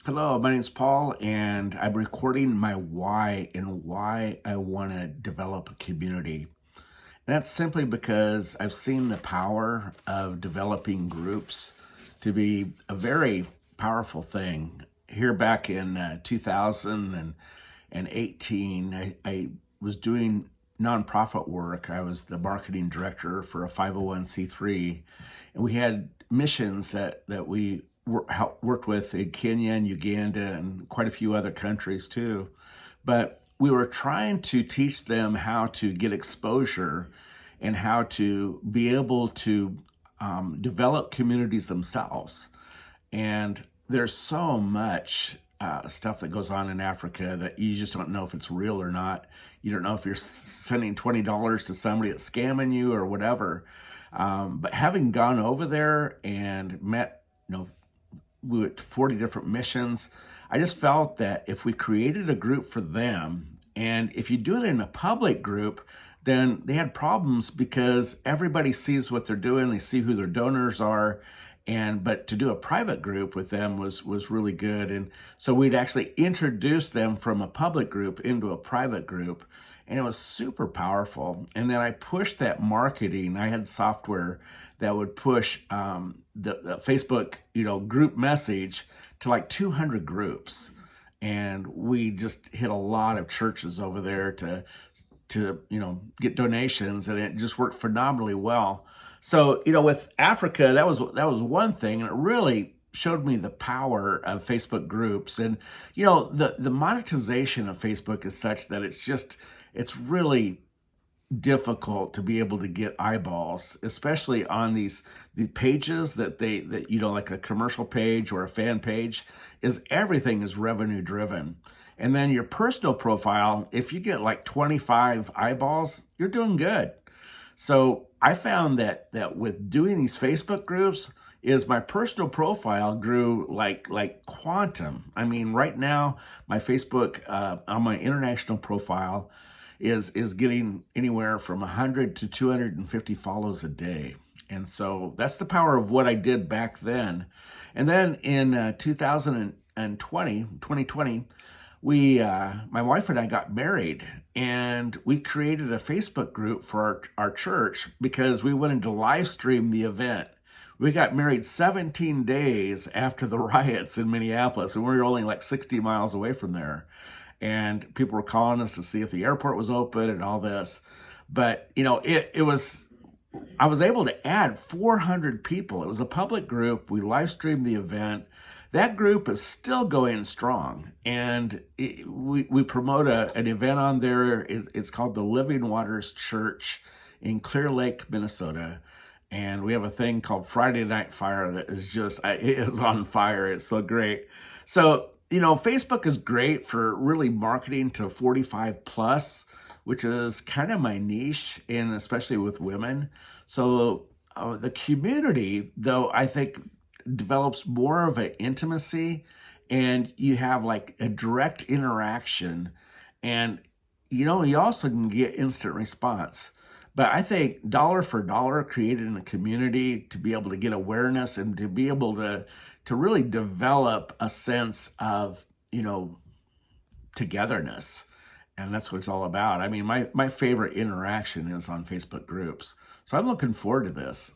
Hello, my name's Paul, and I'm recording my why and why I want to develop a community. And that's simply because I've seen the power of developing groups to be a very powerful thing. Here back in 2018, I was doing nonprofit work. I was the marketing director for a 501c3, and we had missions that we worked with in Kenya and Uganda and quite a few other countries too. But we were trying to teach them how to get exposure and how to be able to develop communities themselves. And there's so much stuff that goes on in Africa that you just don't know if it's real or not. You don't know if you're sending $20 to somebody that's scamming you or whatever. But having gone over there and met, we went to 40 different missions, I just felt that if we created a group for them, and if you do it in a public group, then they had problems because everybody sees what they're doing, they see who their donors are, but to do a private group with them was really good. And so we'd actually introduce them from a public group into a private group, and it was super powerful. And then I pushed that marketing. I had software that would push the Facebook group message to like 200 groups, and we just hit a lot of churches over there to get donations, and it just worked phenomenally well. So with Africa, that was one thing, and it really showed me the power of Facebook groups. And the monetization of Facebook is such that it's really difficult to be able to get eyeballs, especially on the pages that like a commercial page or a fan page. Everything is revenue driven. And then your personal profile, if you get like 25 eyeballs, you're doing good. So I found that with doing these Facebook groups, is my personal profile grew like quantum. I mean, right now my Facebook on my international profile is getting anywhere from 100 to 250 follows a day. And so that's the power of what I did back then. And then in 2020, my wife and I got married, and we created a Facebook group for our church because we wanted to live stream the event. We got married 17 days after the riots in Minneapolis, and we were only like 60 miles away from there. And people were calling us to see if the airport was open and all this. But, I was able to add 400 people. It was a public group. We live streamed the event. That group is still going strong. And we promote an event on there. It's called the Living Waters Church in Clear Lake, Minnesota. And we have a thing called Friday Night Fire that is it is on fire. It's so great. So, Facebook is great for really marketing to 45 plus, which is kind of my niche, and especially with women. So the community, though, I think develops more of an intimacy, and you have like a direct interaction, and you also can get instant response. But I think dollar for dollar created in the community to be able to get awareness and to be able to really develop a sense of, togetherness. And that's what it's all about. I mean, my favorite interaction is on Facebook groups. So I'm looking forward to this.